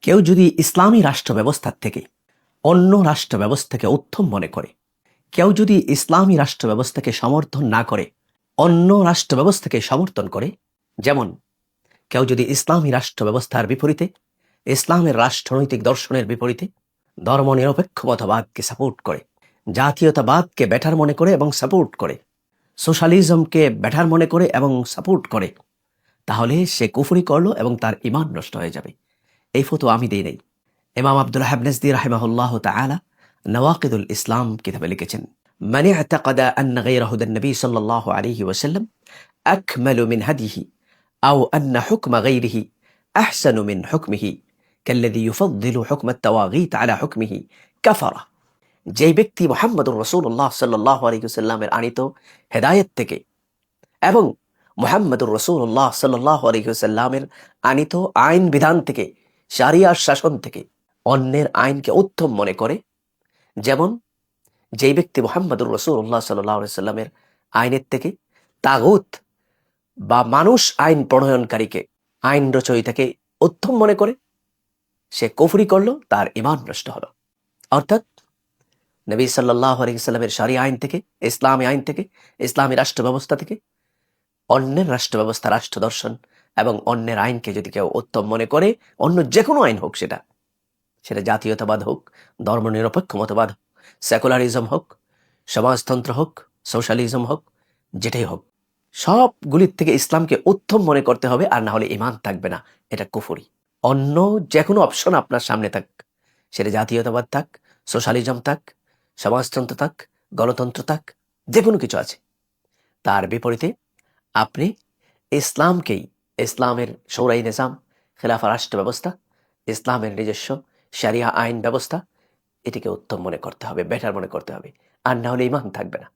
কেউ যদি ইসলামী রাষ্ট্র ব্যবস্থার থেকে অন্য রাষ্ট্র ব্যবস্থাকে উত্তম মনে করে, কেউ যদি ইসলামী রাষ্ট্র ব্যবস্থাকে সমর্থন না করে অন্য রাষ্ট্র ব্যবস্থাকে সমর্থন করে, যেমন কেউ যদি ইসলামী রাষ্ট্র ব্যবস্থার বিপরীতে, ইসলামের রাষ্ট্রনৈতিক দর্শনের বিপরীতে ধর্মনিরপেক্ষ মতবাদকে সাপোর্ট করে, জাতীয়তাবাদকে বেটার মনে করে এবং সাপোর্ট করে, সোশ্যালিজমকে বেটার মনে করে এবং সাপোর্ট করে, তাহলে সে কুফরি করলো এবং তার ঈমান নষ্ট হয়ে যাবে। এই ফতোয়া আমি দেই নাই। ইমাম আব্দুল ওয়াহাব নাজদি রাহিমাহুল্লাহ তাআলা নওয়াকিদুল ইসলাম কিতাবে লিখেছেন, মান ই'তাকাদা আন্না গায়রা হুদান নবী সাল্লাল্লাহু আলাইহি ওয়াসাল্লাম আকমালু মিন হাদিহি আও আন্না হুকমা গায়রিহি আহসানু মিন হুকমিহি কাল্লাযী ইউফাদ্দিলু হুকমা আত-তাওয়াগীত আলা হুকমিহি কাফারা। যে ব্যক্তি মুহাম্মদুর রাসূলুল্লাহ সাল্লাল্লাহু আলাইহি ওয়াসাল্লামের আনিত হেদায়েত থেকে এবং মুহাম্মদুর রাসূলুল্লাহ সাল্লাল্লাহু আলাইহি ওয়াসাল্লামের আনিত আইন বিধান থেকে, শরিয়ার শাসন থেকে অন্যের আইনকে উত্তম মনে করে, যেমন যেই ব্যক্তি মুহাম্মদুর রাসূলুল্লাহ সাল্লাল্লাহু আলাইহি ওয়াসাল্লামের আইনের থেকে তাগুত বা মানুষ আইন প্রণয়নকারীকে, আইন রচয়িতাকে উত্তম মনে করে, সে কুফরি করলো, তার ঈমান নষ্ট হলো। অর্থাৎ নবী সাল্লাল্লাহু আলাইহি ওয়াসাল্লামের শরিয়া আইন থেকে, ইসলামী আইন থেকে, ইসলামী রাষ্ট্র ব্যবস্থা থেকে অন্যের রাষ্ট্র ব্যবস্থা, রাষ্ট্র দর্শন এবং অন্যের আইনকে যদি কেউ উত্তম মনে করে, অন্য যে কোনো আইন হোক, সেটা জাতীয়তাবাদ হোক, ধর্মনিরপেক্ষ মতবাদ হোক, সেকুলারিজম হোক, সমাজতন্ত্র হোক, সোশ্যালিজম হোক, যেটাই হোক, সবগুলির থেকে ইসলামকে উত্তম মনে করতে হবে, আর না হলে ঈমান থাকবে না, এটা কুফরি। অন্য যে কোনো অপশন আপনার সামনে থাক, সেটা জাতীয়তাবাদ থাক, সোশ্যালিজম থাক, সমাজতন্ত্র থাক, গণতন্ত্র থাক, যে কোনো কিছু আছে, তার বিপরীতে আপনি ইসলামকেই, ইসলামের শৌরাই নিজাম, খেলাফা রাষ্ট্র ব্যবস্থা, ইসলামের নিজস্ব শরিয়া আইন ব্যবস্থা, এটিকে উত্তম মনে করতে হবে, বেটার মনে করতে হবে, আর না হলে ঈমান থাকবে না।